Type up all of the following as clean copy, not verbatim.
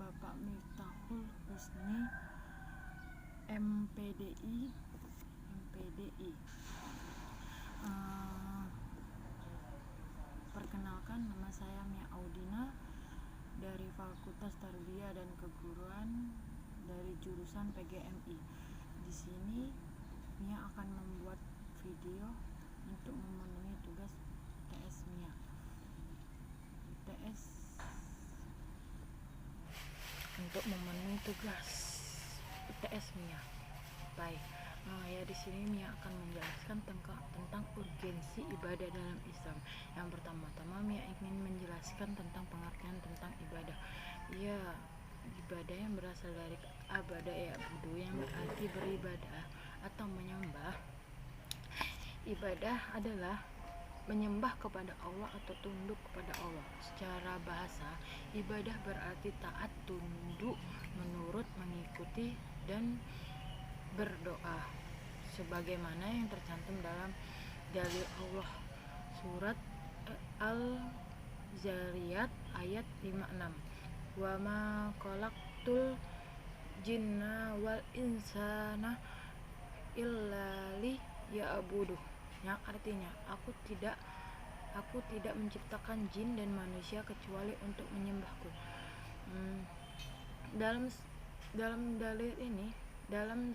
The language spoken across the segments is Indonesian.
Bapak Miftahul Husni, MPDI. Perkenalkan, nama saya Mia Audina dari Fakultas Tarbiyah dan Keguruan dari jurusan PGMI. Di sini Mia akan membuat video untuk memenuhi tugas UTS Mia. Untuk memenuhi tugas UTS Mia. Baik. Ya, di sini Mia akan menjelaskan tentang urgensi ibadah dalam Islam. Yang pertama-tama Mia ingin menjelaskan tentang pengertian tentang ibadah. Ya, ibadah yang berasal dari abada ya'budu, yang berarti beribadah atau menyembah. Ibadah adalah menyembah kepada Allah atau tunduk kepada Allah. Secara bahasa, ibadah berarti taat, tunduk, menurut, mengikuti, dan berdoa sebagaimana yang tercantum dalam dalil Allah surat Al-Zariyat ayat 56. Wa ma khalaqtul jinna wal insana illa liya'budu, yang artinya aku tidak menciptakan jin dan manusia kecuali untuk menyembahku. Dalam dalil ini, dalam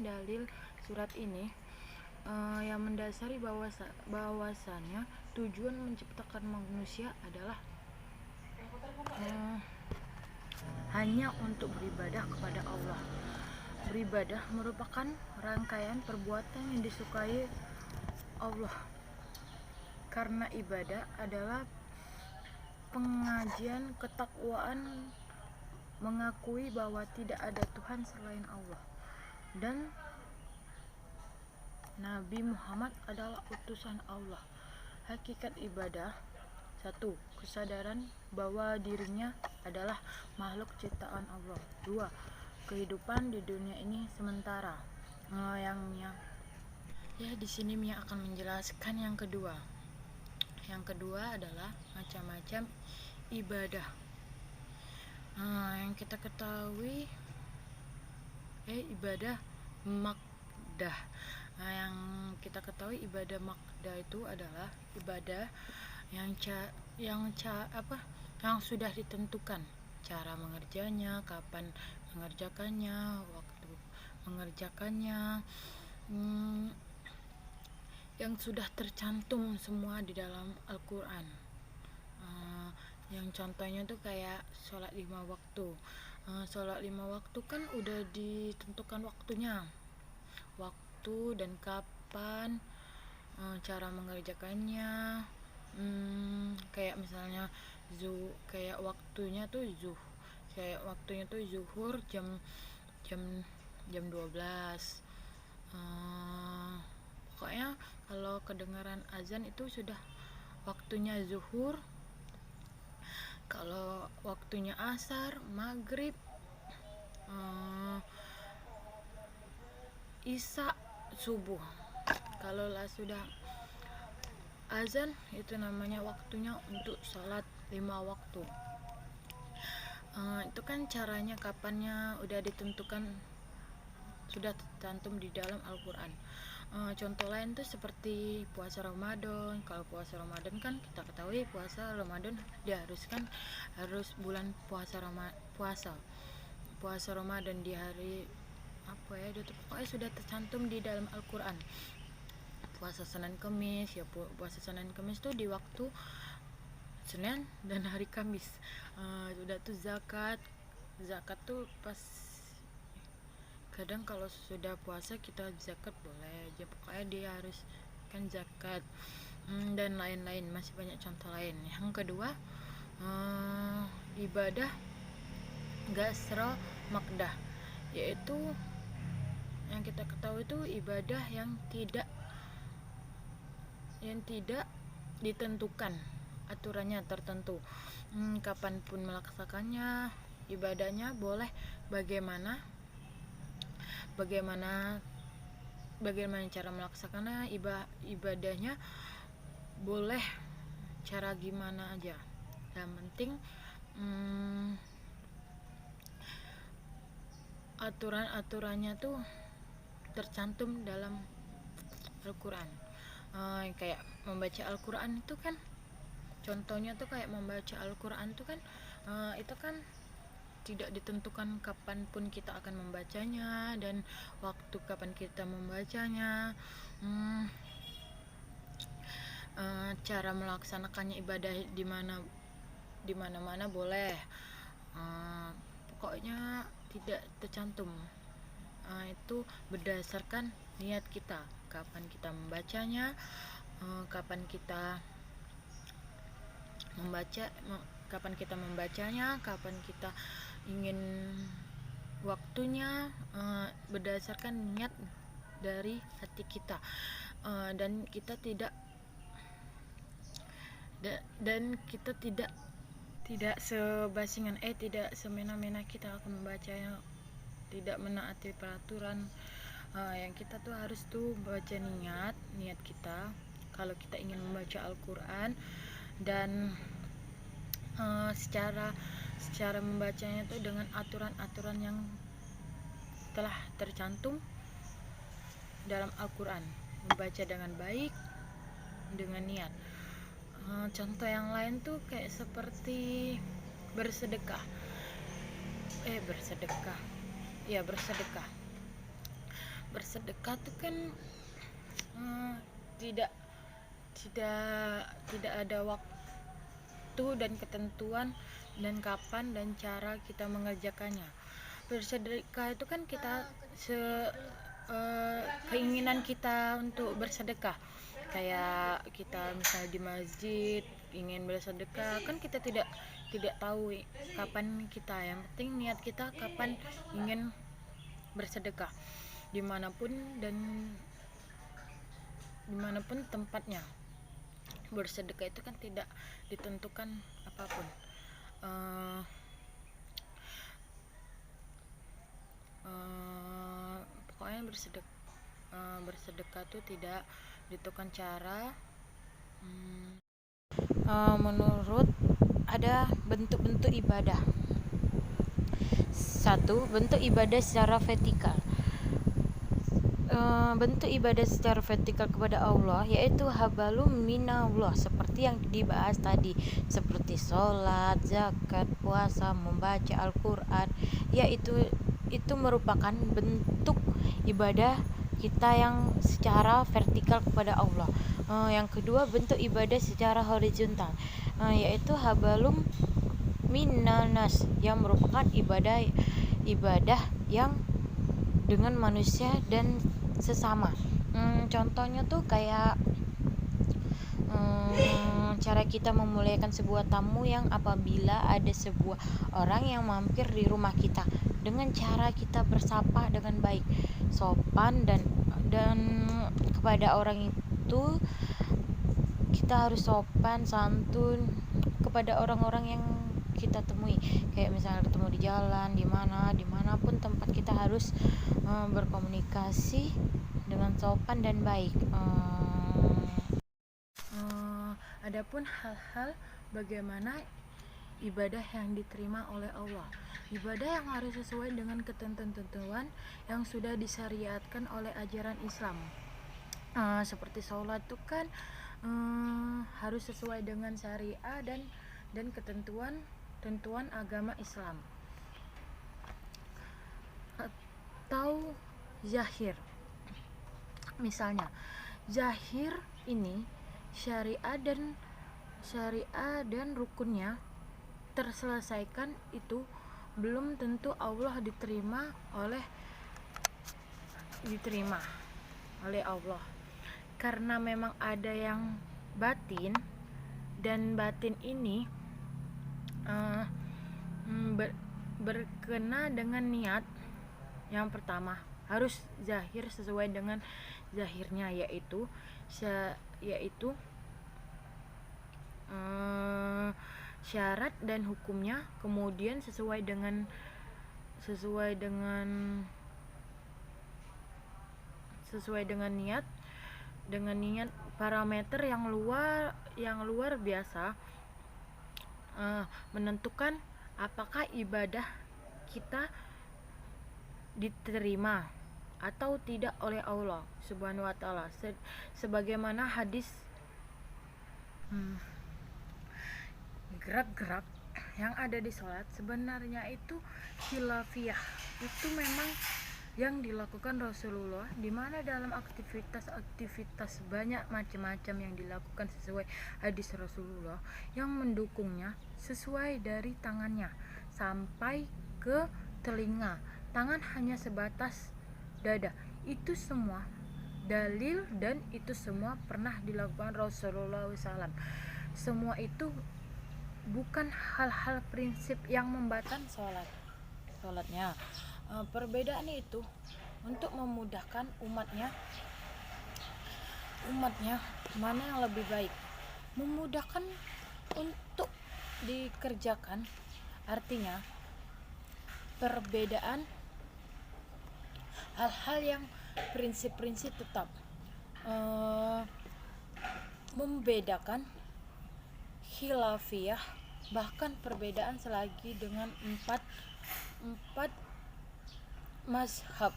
dalil surat ini yang mendasari bahwasannya tujuan menciptakan manusia adalah hanya untuk beribadah kepada Allah. Beribadah merupakan rangkaian perbuatan yang disukai Allah, karena ibadah adalah pengajian ketakwaan, mengakui bahwa tidak ada Tuhan selain Allah dan Nabi Muhammad adalah utusan Allah. Hakikat ibadah: 1. Kesadaran bahwa dirinya adalah makhluk ciptaan Allah. 2. Kehidupan di dunia ini sementara. Di sini Mia akan menjelaskan yang kedua. Yang kedua adalah macam-macam ibadah. Yang kita ketahui ibadah makdah. Yang kita ketahui ibadah makdah itu adalah ibadah yang sudah ditentukan cara mengerjanya, kapan mengerjakannya, waktu mengerjakannya, yang sudah tercantum semua di dalam Al-Quran. Yang contohnya tuh kayak sholat 5 waktu. Sholat 5 waktu kan udah ditentukan waktunya, waktu dan kapan, cara mengerjakannya. Kayak misalnya kayak waktunya tuh zuhur jam 12. Pokoknya kalau kedengaran azan itu sudah waktunya zuhur. Kalau waktunya asar, maghrib, isya, subuh. Kalau lah sudah azan, itu namanya waktunya untuk sholat 5 waktu. Itu kan caranya, kapannya udah ditentukan, sudah tercantum di dalam Al-Quran. Contoh lain tuh seperti puasa Ramadan. Kalau puasa Ramadan kan kita ketahui puasa Ramadan diharuskan harus bulan puasa Ramadan di hari pokoknya sudah tercantum di dalam Al-Quran. Puasa Senin Kamis, puasa Senin Kamis tuh di waktu Senin dan hari Kamis. Sudah tuh zakat tuh pas, kadang kalau sudah puasa kita zakat boleh aja, pokoknya dia harus kan zakat, dan lain-lain, masih banyak contoh lain. Yang kedua, ibadah gasro makdah, yaitu yang kita ketahui itu ibadah yang tidak ditentukan, aturannya tertentu, kapanpun melaksakannya. Ibadahnya boleh bagaimana cara melaksanakannya. Ibadahnya boleh cara gimana aja, yang penting aturan-aturannya tuh tercantum dalam Al-Quran. Kayak membaca Al-Quran itu kan contohnya tuh kayak membaca Al-Quran tuh kan itu kan tidak ditentukan kapanpun kita akan membacanya dan waktu kapan kita membacanya. Hmm, Cara melaksanakannya ibadah di mana-mana boleh. Pokoknya tidak tercantum. Itu berdasarkan niat kita, kapan kita membacanya, kapan kita membacanya, kapan kita ingin waktunya, berdasarkan niat dari hati kita. Dan kita tidak sebasingan, tidak semena-mena kita akan membacanya, tidak menaati peraturan. Yang kita tuh harus tuh baca niat kita kalau kita ingin membaca Al-Quran. Dan secara membacanya tuh dengan aturan-aturan yang telah tercantum dalam Al-Quran, membaca dengan baik dengan niat. Contoh yang lain tuh kayak seperti bersedekah. Bersedekah tuh kan tidak ada waktu dan ketentuan dan kapan dan cara kita mengerjakannya. Bersedekah itu kan kita keinginan kita untuk bersedekah, kayak kita misalnya di masjid ingin bersedekah kan kita tidak tahu kapan kita, yang penting niat kita kapan ingin bersedekah, dimanapun tempatnya. Bersedekah itu kan tidak ditentukan apapun. Pokoknya bersedekah tuh tidak ditentukan cara. Menurut ada bentuk-bentuk ibadah. 1. Bentuk ibadah secara vertikal. Bentuk ibadah secara vertikal kepada Allah yaitu hablum minallah, seperti yang dibahas tadi, seperti sholat, zakat, puasa, membaca Al-Quran, yaitu itu merupakan bentuk ibadah kita yang secara vertikal kepada Allah. Yang kedua, bentuk ibadah secara horizontal, yaitu hablum minanas, yang merupakan ibadah yang dengan manusia dan sesama. Contohnya tuh kayak cara kita memuliakan sebuah tamu, yang apabila ada sebuah orang yang mampir di rumah kita, dengan cara kita bersapa dengan baik, sopan, dan kepada orang itu kita harus sopan santun kepada orang-orang yang kita temui, kayak misalnya ketemu di jalan, dimanapun tempat, kita harus berkomunikasi dengan sopan dan baik. Adapun hal-hal bagaimana ibadah yang diterima oleh Allah, ibadah yang harus sesuai dengan ketentuan yang sudah disyariatkan oleh ajaran Islam. Seperti sholat itu kan harus sesuai dengan syariah dan ketentuan agama Islam. Atau zahir, misalnya zahir ini syariah dan rukunnya terselesaikan, itu belum tentu Allah diterima oleh Allah, karena memang ada yang batin, dan batin ini berkena dengan niat. Yang pertama harus zahir, sesuai dengan zahirnya, yaitu syarat dan hukumnya. Kemudian sesuai dengan niat parameter yang luar biasa, menentukan apakah ibadah kita diterima atau tidak oleh Allah Subhanahu wa taala. Sebagaimana hadis gerak-gerak yang ada di sholat sebenarnya itu khilafiyah, itu memang yang dilakukan Rasulullah, di mana dalam aktivitas banyak macam-macam yang dilakukan sesuai hadis Rasulullah yang mendukungnya, sesuai dari tangannya sampai ke telinga, tangan hanya sebatas dada. Itu semua dalil dan itu semua pernah dilakukan Rasulullah SAW. Semua itu bukan hal-hal prinsip yang membatalkan sholatnya. Perbedaan itu untuk memudahkan umatnya mana yang lebih baik, memudahkan untuk dikerjakan, artinya perbedaan hal-hal yang prinsip-prinsip tetap membedakan khilafiyah, bahkan perbedaan selagi dengan empat mazhab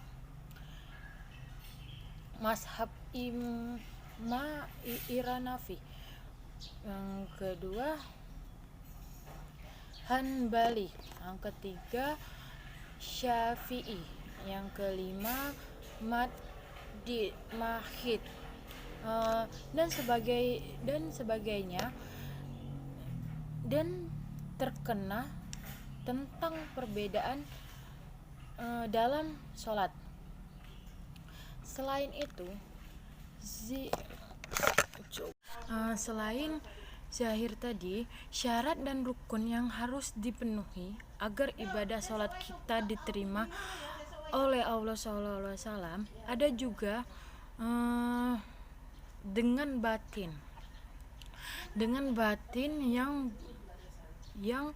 Iranafi, yang kedua Hanbali, yang ketiga Syafi'i, yang kelima Mahid, dan sebagainya, dan terkena tentang perbedaan dalam sholat. Selain itu, selain zahir tadi, syarat dan rukun yang harus dipenuhi agar ibadah sholat kita diterima oleh Allah SAW, ada juga dengan batin yang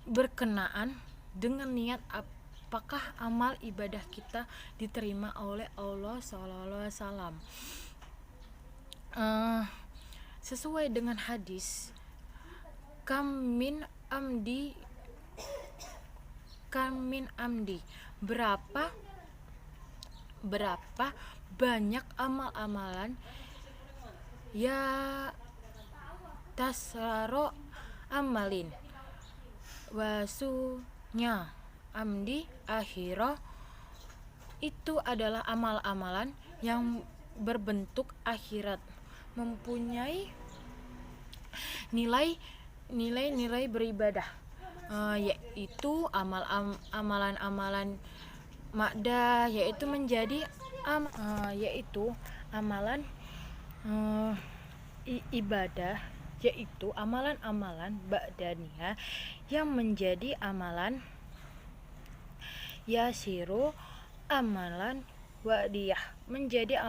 berkenaan dengan niat apakah amal ibadah kita diterima oleh Allah SAW. Sesuai dengan hadis, kam min amdi, berapa banyak amal-amalan ya tasaro amalin wasunya amdi akhirah, itu adalah amal-amalan yang berbentuk akhirat, mempunyai nilai beribadah, yaitu amalan-amalan makdah, yaitu menjadi yaitu amalan ibadah, yaitu amalan-amalan ba'daniyah yang menjadi amalan yasiru, amalan wadiyah, menjadi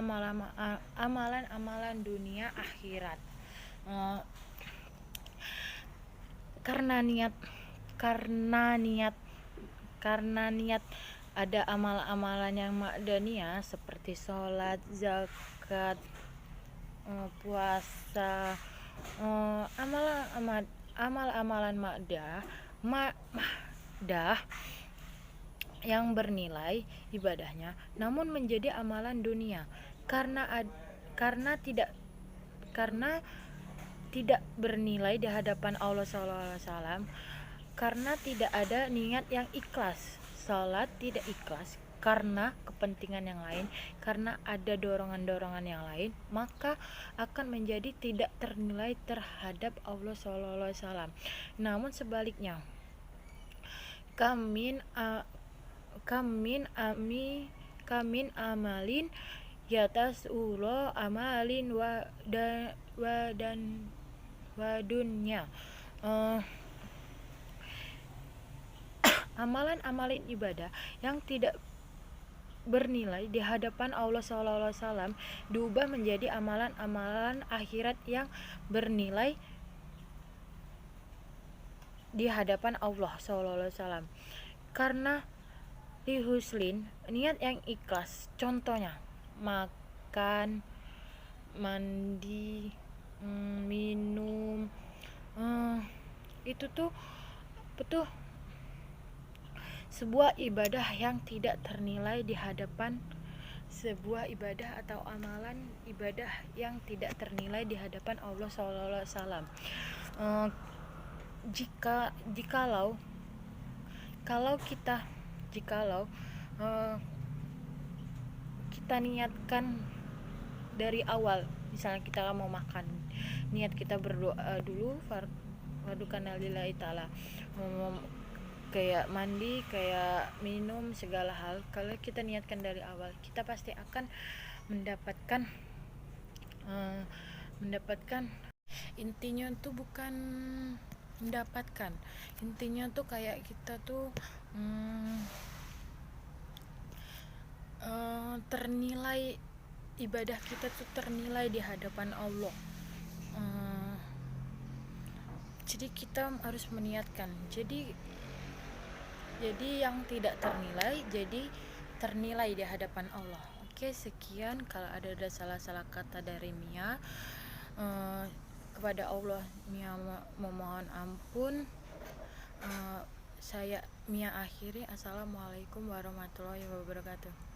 amalan-amalan dunia akhirat. Karena niat ada amal-amalan yang makdaniyah seperti sholat, zakat, puasa, amalan makdah yang bernilai ibadahnya namun menjadi amalan dunia karena tidak bernilai di hadapan Allah SAW, karena tidak ada niat yang ikhlas. Salat tidak ikhlas karena kepentingan yang lain, karena ada dorongan-dorongan yang lain, maka akan menjadi tidak ternilai terhadap Allah SAW. Namun sebaliknya, kamin amalin yatas'ulo amalin wadunya, amalan ibadah yang tidak bernilai di hadapan Allah SAW diubah menjadi amalan akhirat yang bernilai di hadapan Allah SAW. Karena lihuslin, niat yang ikhlas, contohnya makan, mandi, minum, itu tuh sebuah ibadah yang tidak ternilai di hadapan sebuah ibadah atau amalan ibadah yang tidak ternilai di hadapan Allah SAW. Jikalau kita niatkan dari awal, misalnya kita mau makan, niat kita berdoa dulu, fardukan lillahi ta'ala, kayak mandi, kayak minum, segala hal. Kalau kita niatkan dari awal, kita pasti akan mendapatkan intinya tuh bukan mendapatkan, intinya tuh kayak kita tuh ternilai, ibadah kita tuh ternilai di hadapan Allah. Jadi kita harus meniatkan, jadi yang tidak ternilai jadi ternilai di hadapan Allah. Oke, sekian. Kalau ada salah-salah kata dari Mia, kepada Allah Mia memohon ampun. Saya Mia akhiri. Assalamualaikum warahmatullahi wabarakatuh.